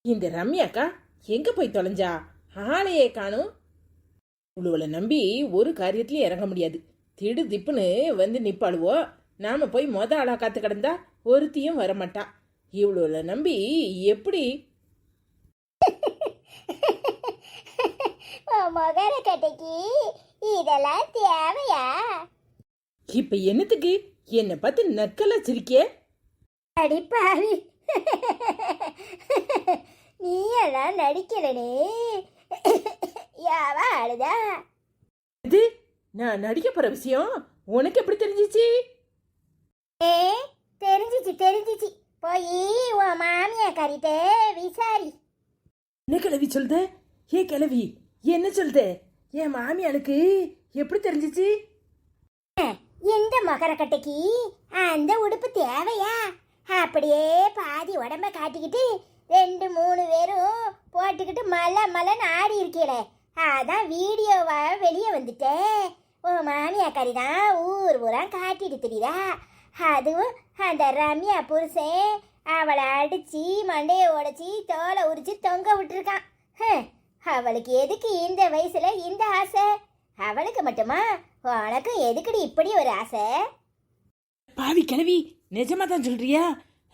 இந்த ரம்யாக்கா எங்க போய் தொலைஞ்சா? ஆளையே காணும். இவ்வளவுல நம்பி ஒரு காரியத்திலயும் இறங்க முடியாது. திடு திப்புன்னு வந்து நிப்பாளுவோ. நாம போய் ஆளா காத்து கிடந்தா ஒருத்தியும் வரமாட்டா. இவ்வளவுல நம்பி எப்படி? மகர கட்டைக்கு இதெல்லாம் தேவையா? இப்ப என்னத்துக்கு என்ன பார்த்து நக்கலா சிரிக்கே? அடிப்பாவி, நீ எல்லாம் நடிக்கலனே. யாவா அழுதா? இது நான் நடிக்க போற விஷயம் உனக்கு எப்படி தெரிஞ்சிச்சு? தெரிஞ்சிச்சு. போய் உன் மாமியா கறிட்ட விசாரி. என்ன கிளவி சொல்லுத? ஏ கிளவி என்ன சொல்லுத? என் மாமியாளுக்கு எப்படி தெரிஞ்சிச்சு? இந்த மகரக்கட்டைக்கு அந்த உடுப்பு தேவையா? அப்படியே பாதி உடம்ப காட்டிக்கிட்டு 2-3 பேரும் போட்டுக்கிட்டு மலைன்னு ஆடி இருக்கீங்களே, அதான் வீடியோவா வெளியே வந்துட்டேன். உன் மாமியாக்காரி தான் ஊர் பூரா காட்டிட்டு தெரியுதா? அதுவும் அந்த ரம்யா புருஷன் அவளை அடிச்சு மண்டையை உடைச்சி தோலை உரிச்சு தொங்க விட்டுருக்கான். அவளுக்கு எதுக்கு இந்த வயசுல இந்த ஆசை? அவளுக்கு மட்டுமா? உனக்கும் எதுக்குடி இப்படி ஒரு ஆசை? பாவி கிளவி, நிஜமா தான் சொல்றியா?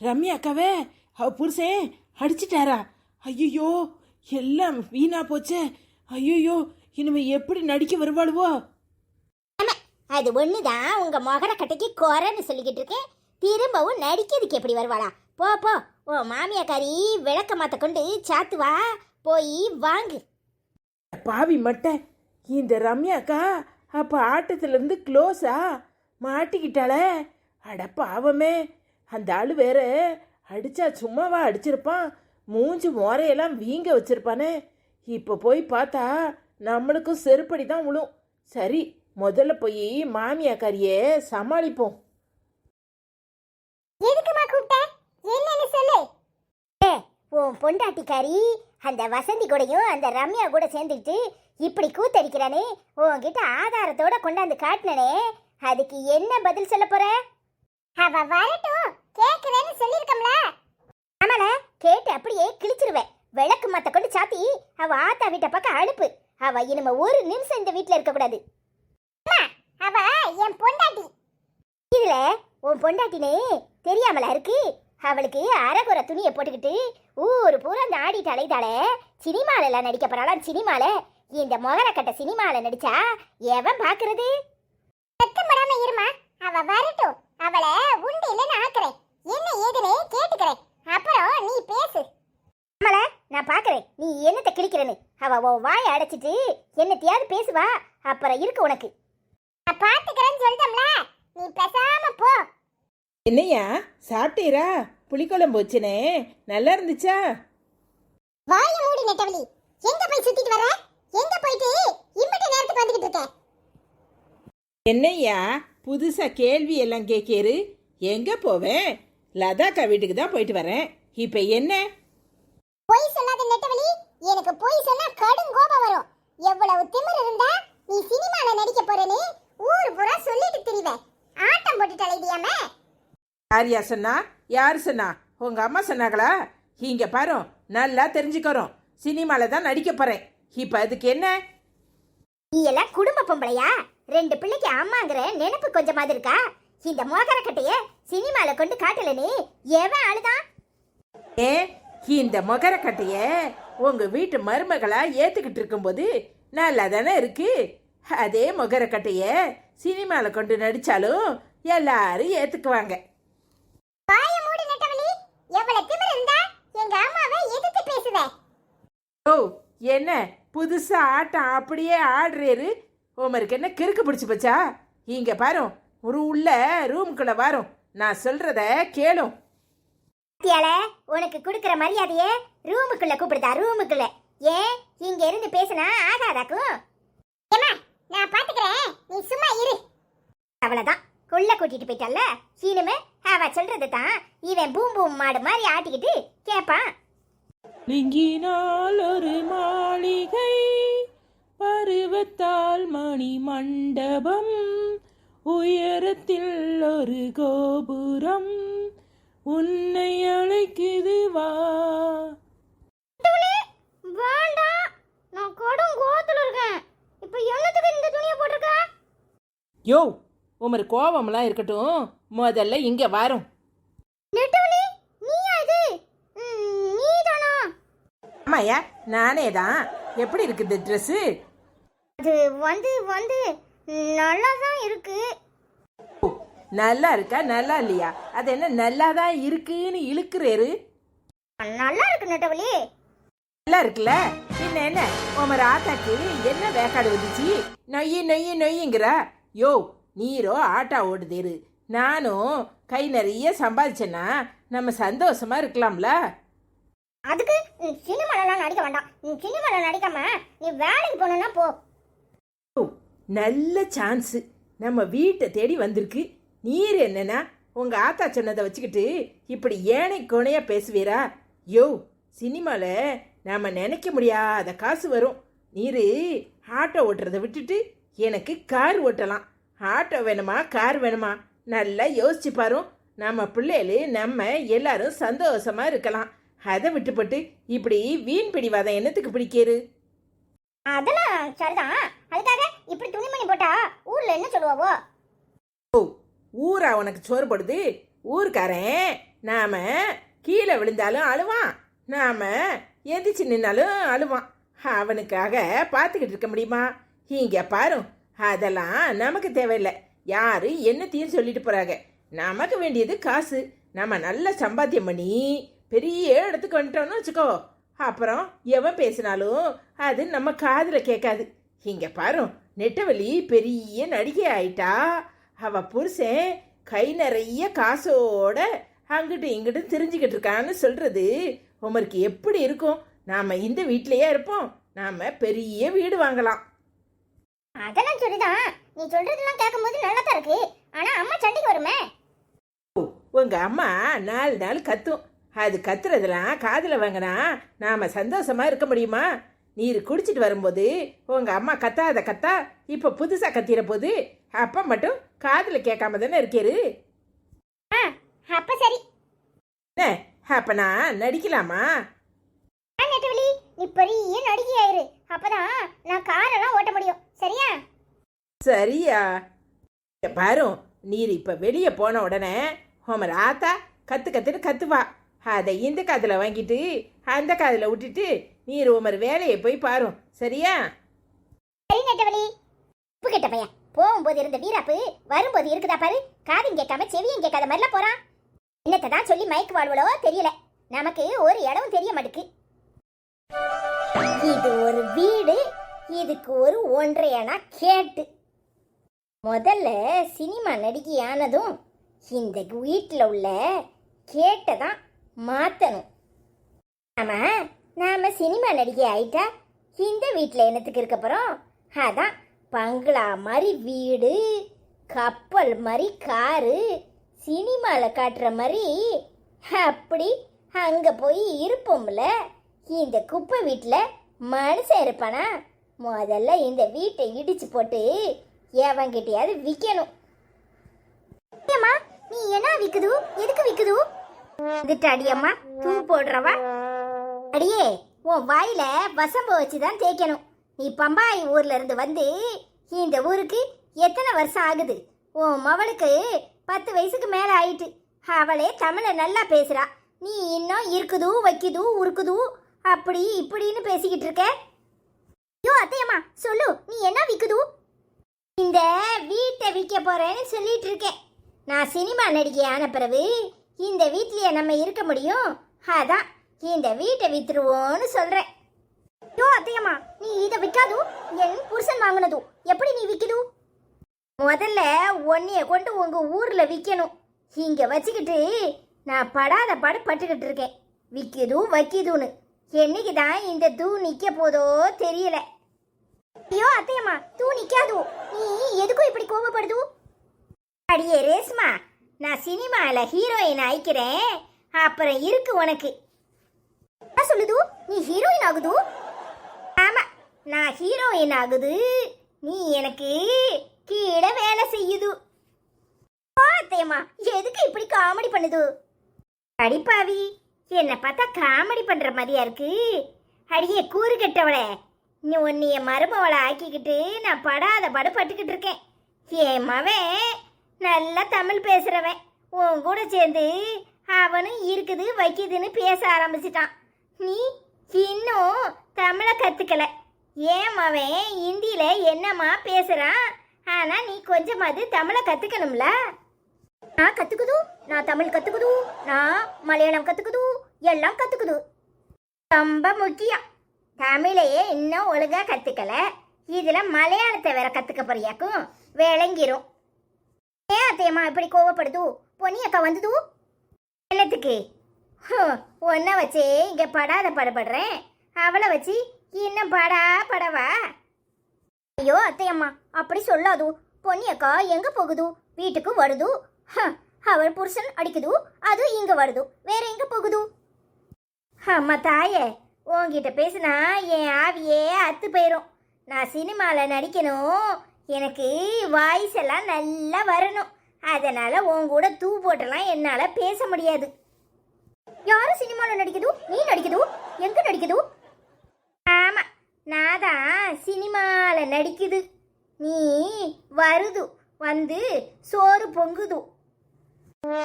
ரம்யா அக்காவே அவ புருஷன் அடிச்சிட்டாரா? ஐயோ, எல்லாம் வீணா போச்சே. ஐயோ, இனிமே எப்படி நடிக்க வருவாளுவோ? அது ஒண்ணுதான் உங்க மகர கட்டைக்கு குறைன்னு சொல்லிக்கிட்டு இருக்கேன். திரும்பவும் நடிக்கிறதுக்கு எப்படி வருவாளா? போ ஓ மாமியாக்காரி விளக்க மாத்த கொண்டு சாத்துவா, போய் வாங்கு. பாவி மட்டை, இந்த ரம்யாக்கா அப்ப ஆட்டத்துல இருந்து க்ளோஸா மாட்டிக்கிட்டாளே. அட பாவமே, அந்த ஆளு வேற அடிச்சா சும்மாவா அடிச்சிருப்பான்? மூஞ்சி மோரையெல்லாம் வீங்க வச்சிருப்பானே. இப்போ போய் பார்த்தா நம்மளுக்கும் செருப்படி தான் விழும். சரி, முதல்ல போய் மாமியாக்காரியே சமாளிப்போம். எதுக்குமா கூப்பிட்ட? என்னன்னு சொல்லு. உன் பொண்டாட்டிக்காரி அந்த வசந்தி கூடயும் அந்த ரம்யா கூட சேர்ந்துக்கிட்டு இப்படி கூத்தடிக்கிறானே, உன்கிட்ட ஆதாரத்தோட கொண்டாந்து காட்டினே, அதுக்கு என்ன பதில் சொல்ல போற? அவ வரட்டும், கேக்குறேன்னு சொல்லிருக்கம்ல. ஆமால, கேட்டு அப்படியே கிழிச்சிருவேன். விளக்கு மத்த கொண்டு சாத்தி அவ ஆத்தா வீட்டை பக்கம் அனுப்பு. அவ இனிமே ஒரு நிமிஷம் இந்த வீட்டுல இருக்க கூடாது. அவ என் பொண்டாட்டி. இதுல உன் பொண்டாட்டினே தெரியாமல இருக்கு. அவளுக்கு அரைகுறை துணியை போட்டுக்கிட்டு ஊரு பூரா அந்த ஆடிட்டு அலைதாளே. சினிமால எல்லாம் நடிக்க போறாளாம். சினிமால இந்த மொகரக்கட்ட சினிமால நடிச்சா எவன் பாக்குறது? சத்தப்படாம இருமா, அவ வரட்டும். அவளை உண்டு இல்லைன்னு ஆக்குறேன். என்ன ஏதுன்னு கேட்டுக்கிறேன், அப்புறம் நீ பேசு. அம்மல, நான் பாக்குறேன் நீ என்னத்தை கிழிக்கிறேன்னு. அவ உன் வாயை அடைச்சிட்டு என்னத்தையாவது பேசுவா, அப்புறம் இருக்கு உனக்கு. நான் பாத்துக்கிறேன்னு சொல்லிட்டோம்ல, நீ பேசாம போ. என்னையா சாப்பிட்டீரா? புளிக்குழம்பு வச்சுனே, நல்லா இருந்துச்சா? வாய மூடி நெட்டவலி, எங்க போய் சுத்திட்டு வர? எங்க போயிட்டு இம்பட்ட நேரத்துக்கு வந்துகிட்டு இருக்க? என்னையா புதுசா கேள்வி எல்லாம் கேட்கேரு? எங்க போவேன்? லதாக்கா வீட்டுக்கு தான் போயிட்டு வரேன். இப்ப என்ன? பொய் சொல்லாத நெட்டவலி, எனக்கு பொய் சொன்னா கடும் கோபம் வரும். எவ்வளவு திமிரு இருந்தா நீ சினிமால நடிக்க போறேன்னு ஊர் பூரா சொல்லிட்டு திரிவே. ஆட்டம் போட்டுட்டு அலைதியாமே. யாரியா சொன்னா? யாரு சொன்னா? உங்க அம்மா சொன்னாங்களா? இங்க பாரு, நல்லா தெரிஞ்சுக்கிறோம். சினிமால தான் நடிக்க போறேன். இப்ப அதுக்கு என்ன? நீ எல்லாம் குடும்ப பொம்பளையா? 2 பிள்ளைக்கு அம்மாங்கிற நினைப்பு கொஞ்சமாவது இருக்கா? இந்த மோகரக்கட்டைய சினிமால கொண்டு காட்டலன்னு எவன் அழுதான்? ஏ, இந்த மொகரக்கட்டைய உங்க வீட்டு மருமகளா ஏத்துக்கிட்டு இருக்கும்போது நல்லா தானே இருக்கு. அதே மொகரக்கட்டைய சினிமால கொண்டு நடிச்சாலும் எல்லாரும் ஏத்துக்குவாங்க. வாய மூடி நெட்டவலி, எவ்வளவு திமிரு இருந்தா எங்க அம்மாவை எதிர்த்து பேசுவே? ஓ, என்ன புதுசா ஆட்டம் அப்படியே ஆடுறேரு? உமருக்கு என்ன கிறுக்கு பிடிச்சு போச்சா? இங்க பாரு, ஒரு உள்ள ரூமுக்குள்ள வரும், நான் சொல்றத கேளும். உனக்கு கொடுக்கற மரியாதையே ரூமுக்குள்ள கூப்பிடுதா? ரூமுக்குள்ள ஏன் இங்க இருந்து பேசினா ஆகாதாக்கும்? நான் பாத்துக்கிறேன், நீ சும்மா இரு. அவ்வளவுதான், கொள்ள கூட்டிட்டு போயிட்டல்ல. இனிமே அவ சொல்றது தான் இவன் பூம் பூம் மாடு மாதிரி ஆட்டிக்கிட்டு கேப்பான். லிங்கினால் ஒரு மாளிகை, பருவத்தால் மணி மண்டபம், உயரத்தில் ஒரு கோபுரம், உன்னை அழைக்குது வா. யோ, உமர் கோவமெல்லாம் இருக்கட்டும், முதல்ல இங்க வரும். நெட்டவலி நீயா இது? நீதானா? ஆமாயா, நானே தான். எப்படி இருக்குது ட்ரெஸ்ஸு? அது வந்து வந்து நல்லா தான் இருக்கு. நல்லா இருக்கா நல்லா இல்லையா? அது என்ன நல்லா தான் இருக்குன்னு இழுக்கிறேரு? நல்லா இருக்கு நெட்டவலி. நல்லா இருக்குல்ல? பின்ன என்ன உமர் ஆத்தாக்கு என்ன வேக்காடு வந்துச்சு? நொய்யி நொய்யி நொய்யுங்கிறா. யோ, நீரோ ஆட்டா ஓடுதேரு, நானும் கை நிறைய சம்பாதிச்சேன்னா நம்ம சந்தோஷமா இருக்கலாம்ல. அதுக்கு சினிமாலாம் நடிக்க வேண்டாம். சினிமால நடிக்காம நீ வேலைக்கு போனா போ. நல்ல சான்ஸு நம்ம வீட்டை தேடி வந்திருக்கு. நீர் என்னன்னா உங்க ஆத்தா சொன்னதை வச்சுக்கிட்டு இப்படி ஏனை கோணையா பேசுவீரா? யோ, சினிமாவில் நாம் நினைக்க முடியாத காசு வரும். நீர் ஆட்டோ ஓட்டுறதை விட்டுட்டு எனக்கு கார் ஓட்டலாம். ஆட்டோ வேணுமா கார் வேணுமா நல்லா யோசிச்சு பாரும். நம்ம பிள்ளைகளு நம்ம எல்லாரும் சந்தோஷமா இருக்கலாம். அதை விட்டுப்பட்டு இப்படி வீண் பிடிவாதம் என்னத்துக்கு பிடிக்கிறது? அதெல்லாம் சரிதான். அதுக்காக இப்படி துணிமணி போட்டா ஊர்ல என்ன சொல்லுவாவோ? ஓ, ஊரா உனக்கு சோறு போடுது? ஊருக்காரன் நாம கீழே விழுந்தாலும் அழுவான், நாம எந்திரிச்சு நின்னாலும் அழுவான். அவனுக்காக பார்த்துக்கிட்டு இருக்க முடியுமா? இங்க பாரும், அதெல்லாம் நமக்கு தேவையில்லை. யாரு என்னத்தையும் சொல்லிட்டு போறாங்க. நமக்கு வேண்டியது காசு. நம்ம நல்லா சம்பாத்தியம் பண்ணி பெரிய இடத்துக்கு வந்துட்டோம்னு வச்சுக்கோ, அப்புறம் எவன் பேசினாலும் அது நம்ம காதில் கேட்காது. இங்க பாரு, நெட்டவலி பெரிய நடிகை ஆயிட்டா. அவ புருஷன் கை நிறைய காசோட அங்கிட்டு இங்கிட்டு தெரிஞ்சுக்கிட்டு இருக்கான்னு சொல்றது உமருக்கு எப்படி இருக்கும்? நாம இந்த வீட்டிலேயே இருப்போம், நாம பெரிய வீடு வாங்கலாம். அதெல்லாம் சரிதான். நீ சொல்றதெல்லாம் கேட்கும்போது நல்லா தான் இருக்கு. ஆனா அம்மா சண்டைக்கு வருமே. உங்க அம்மா 4 நாள் கத்தும். அது கத்துறதெல்லாம் காதில் வாங்கினா நாம சந்தோஷமா இருக்க முடியுமா? நீர் குடிச்சிட்டு வரும்போது உங்க அம்மா கத்தாத கத்தா இப்ப புதுசா கத்திர போது அப்ப மட்டும் காதில் கேட்காம தானே இருக்கேரு. அப்ப சரி. என்ன அப்ப நான் நடிக்கலாமா? நெட்டவலி நீ பெரிய நடிகை ஆயிரு. அப்பதான் நான் காரெல்லாம் ஓட்ட முடியும். சரியா? சரியா? பாரு, நீர் இப்ப வெளியே போன உடனே உமர் ஆத்தா கத்து கத்துன்னு கத்துவா. அதை இந்த காதில் வாங்கிட்டு அந்த காதில் விட்டுட்டு நீர் உமர் வேலையை போய் பாரு. சரியா? சரி நெட்டவலி. உப்பு கெட்ட பையன். போகும்போது இருந்த வீராப்பு வரும்போது இருக்குதா பாரு. காதும் கேட்காம செவியும் கேட்காத மாதிரிலாம் போறான். என்னத்தை தான் சொல்லி மயக்கு வாழ்வளோ தெரியல. நமக்கு ஒரு இடமும் தெரிய மாட்டுக்கு. இது ஒரு வீடு, இதுக்கு ஒரு 1.5 அணா கேட்டு. முதல்ல சினிமா நடிகையானதும் இந்த வீட்டில் உள்ள கேட்டை தான் மாற்றணும். நாம சினிமா நடிகை ஆயிட்டா இந்த வீட்டில் என்னத்துக்கு இருக்க போகிறோம்? அதான் பங்களா மாதிரி வீடு, கப்பல் மாதிரி காரு, சினிமாவில் காட்டுற மாதிரி அப்படி அங்கே போய் இருப்போம்ல. இந்த குப்பை வீட்டில் மனுஷன் இருப்பானா? முதல்ல இந்த வீட்டை இடிச்சு போட்டு எவங்கிட்டையாவது விற்கணும். அம்மா நீ என்ன விக்குது? எதுக்கு விக்குது? வந்துட்டு அடியம்மா தூ போடுறவா. அடியே, உன் வாயில வசம்பு வச்சுதான் தேய்க்கணும். நீ பம்பாய் ஊர்ல இருந்து வந்து இந்த ஊருக்கு எத்தனை வருஷம் ஆகுது? உன் மவளுக்கு 10 வயசுக்கு மேல ஆயிட்டு. அவளே தமிழை நல்லா பேசுறா. நீ இன்னும் இருக்குது வைக்குது உருக்குது அப்படி இப்படின்னு பேசிக்கிட்டு இருக்க. ஐயோ அத்தையம்மா சொல்லு, நீ என்ன விக்குது? இந்த வீட்டை விற்க போறேன்னு சொல்லிட்டு இருக்கேன். நான் சினிமா நடிகை ஆன பிறகு இந்த வீட்லயே நம்ம இருக்க முடியும். அதான் இந்த வீட்டை வித்துருவோன்னு சொல்றேன். ஐயோ அத்தையம்மா நீ இதை விற்காது, என் புருஷன் வாங்கினது எப்படி நீ விற்கிது? முதல்ல ஒன்னைய கொண்டு உங்க ஊர்ல விற்கணும். இங்க வச்சுக்கிட்டு நான் படாத பட்டுக்கிட்டு இருக்கேன். விற்கிது வைக்கிதுன்னு. என்னைக்கு தான் இந்த தூ நிக்க போதோ தெரியல. ஐயோ அத்தையம்மா தூ நிக்காது. நீ எதுக்கும் இப்படி கோபப்படுது? அடியே ரேஸ்மா, நான் சினிமாவில் ஹீரோயின் ஆயிக்கிறேன், அப்புறம் இருக்கு உனக்கு. என்ன சொல்லுது? நீ ஹீரோயின் ஆகுது? ஆமா, நான் ஹீரோயின் ஆகுது, நீ எனக்கு கீழே வேலை செய்யுது. அத்தையம்மா எதுக்கு இப்படி காமெடி பண்ணுது? அடிப்பாவி, என்னை பார்த்தா காமெடி பண்ற மாதிரியா இருக்கு. அடியே கூறு கெட்டவளே, நீ உன்னைய மருமவளை ஆக்கிக்கிட்டு நான் படாத பட்டுக்கிட்டு இருக்கேன். என் மவன் நல்லா தமிழ் பேசுறவன் உன் கூட சேர்ந்து அவனும் இருக்குது வைக்குதுன்னு பேச ஆரம்பிச்சிட்டான். நீ இன்னும் தமிழை கத்துக்கல. ஏன் மவன் ஹிந்தியில என்னம்மா பேசுறான், ஆனா நீ கொஞ்சமாவது தமிழை கத்துக்கணும்ல. நான் கத்துக்குது, நான் தமிழ் கத்துக்குது, நான் மலையாளம் கத்துக்குது, எல்லாம் கத்துக்குது. ரொம்ப முக்கியம். தமிழையே இன்னும் ஒழுங்கா கத்துக்கல, இதுல மலையாளத்தை வேற கத்துக்க போறியாக்கும், விளங்கிரும். ஏன் அத்தையம்மா இப்படி கோவப்படுது? பொன்னி அக்கா வந்தது என்னத்துக்கு? ஒன்ன வச்சே இங்க படாத படப்படுறேன், அவளை வச்சு இன்னும் படவா? ஐயோ அத்தையம்மா அப்படி சொல்லாது. பொன்னி அக்கா எங்க போகுது? வீட்டுக்கு வருது. அவள் புருஷன் அடிக்குது, அது இங்க வருது, வேற எங்க போகுது? அம்மா தாயே, உன்கிட்ட பேசுனா என் ஆவியே அத்து போயிடும். நான் சினிமாவில் நடிக்கணும், எனக்கு வாய்ஸ் எல்லாம் நல்லா வரணும். அதனால உன் கூட தூ போட்டெல்லாம் என்னால் பேச முடியாது. யாரும் சினிமாவில் நடிக்குது? நீ நடிக்குது? எங்க நடிக்குது? ஆமா, நான் தான் சினிமாவில் நடிக்குது. நீ வருது, வந்து சோறு பொங்குது.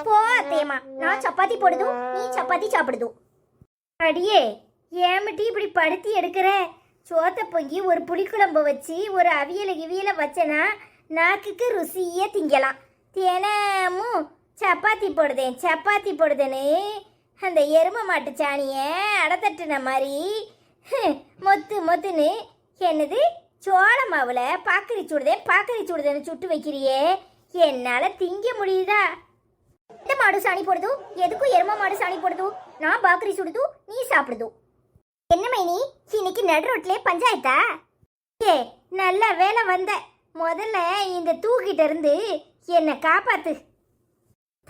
போ அத்தையம்மா, நான் சப்பாத்தி போடுது, நீ சப்பாத்தி சாப்பிடுது. அடியே ஏமிட்டி இப்படி படுத்தி எடுக்கிற? சோத்தை பொங்கி ஒரு புளிக்குழம்பு வச்சு ஒரு அவியலை வச்சனா நாக்குக்கு ருசியே திங்கலாம். தினமும் சப்பாத்தி போடுதேன்னு அந்த எருமை மாட்டு சாணியை அடத்தட்டுன மாதிரி மொத்துன்னு என்னது சோள மாவுல பாக்கரி சுடுதேன்னு சுட்டு வைக்கிறியே, என்னால் திங்க முடியுதா? எந்த மாடு சாணி போடுது? எதுக்கும் எருமை மாடு சாணி போடுது? நான் பாக்கரி சுடுது, நீ சாப்பிடுது. என்ன மைனி இன்னைக்கு நடு ரோட்லயே பஞ்சாயத்தா? ஏ நல்ல வேலை வந்த. முதல்ல இந்த தூக்கிட்ட இருந்து என்னை காப்பாத்து.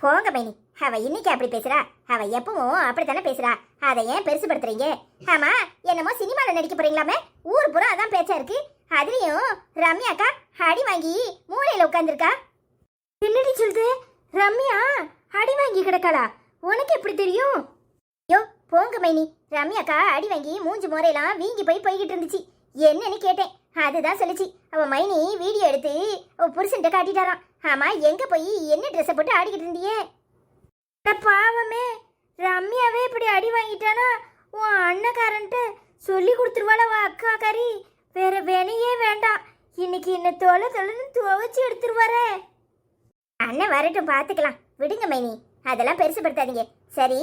போங்க மைனி, அவ இன்னைக்கு அப்படி பேசுறா, அவ எப்பவும் அப்படித்தானே பேசுறா. அதை ஏன் பெருசுபடுத்துறீங்க? ஆமா, என்னமோ சினிமாவில் நடிக்க போறீங்களாமே, ஊர் பூரா அதான் பேச்சா இருக்கு. அதுலயும் ரம்யாக்கா அடி வாங்கி மூளையில உட்காந்துருக்கா. என்னடி சொல்லுது? ரம்யா அடி வாங்கி கிடக்காளா? உனக்கு எப்படி தெரியும்? யோ போங்க மைனி, ரம்யாக்கா அடி வாங்கி மூஞ்சி முறையெல்லாம் வீங்கி போய்கிட்டு இருந்துச்சு. என்னன்னு கேட்டேன், அதுதான் சொல்லிச்சு. அவ மைனி வீடியோ எடுத்து அவ புருஷன்ட்ட காட்டிட்டாராம். ஆமா, எங்க போய் என்ன ட்ரெஸ்ஸை போட்டு ஆடிக்கிட்டு இருந்தியே? பாவமே, ரம்யாவே இப்படி அடி வாங்கிட்டானா உன் அண்ணக்காரன்ட்டு சொல்லி கொடுத்துருவாள வா அக்காக்காரி. வேற வேணையே வேண்டாம், இன்னைக்கு என்ன தொலைன்னு துவைச்சு எடுத்துருவாரே. அண்ணன் வரட்டும் பார்த்துக்கலாம், விடுங்க மைனி, அதெல்லாம் பெருசுப்படுத்தாதீங்க. சரி,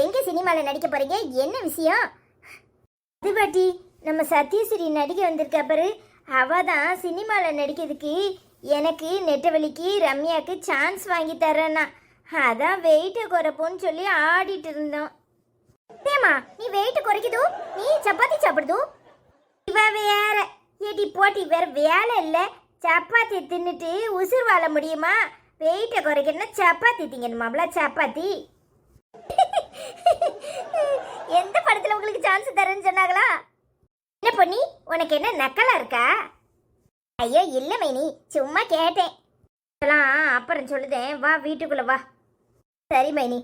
எங்க சினிமாவில் நடிக்க போறீங்க? என்ன விஷயம்? அது பாட்டி, நம்ம சத்யஸ்ரீ நடிக்க வந்திருக்கா பாரு, அவ தான் சினிமாவில் நடிக்கிறதுக்கு எனக்கு நெட்டவெளிக்கு ரம்யாவுக்கு சான்ஸ் வாங்கி தரேன்னா, அதான் வெயிட்டை குறைப்போன்னு சொல்லி ஆடிட்டு இருந்தோம். ஏமா நீ வெயிட்டு குறைக்குது, நீ சப்பாத்தி சாப்பிடுது? இவ வேற ஏடி போட்டி, வேற வேலை இல்லை. சப்பாத்தி தின்னுட்டு உசுர் வாழ முடியுமா? வெயிட்டை குறைக்கணும்னா சப்பாத்தி திங்கணுமாம்ல, சப்பாத்தி. எந்த படத்துல உங்களுக்கு சான்ஸ் தரேன்னு சொன்னாங்களா? என்ன பண்ணி, உனக்கு என்ன நக்கலா இருக்கா? ஐயோ இல்ல மைனி, சும்மா கேட்டேன். அப்புறம் சொல்லுதேன், வா வீட்டுக்குள்ள வா. சரி மைனி,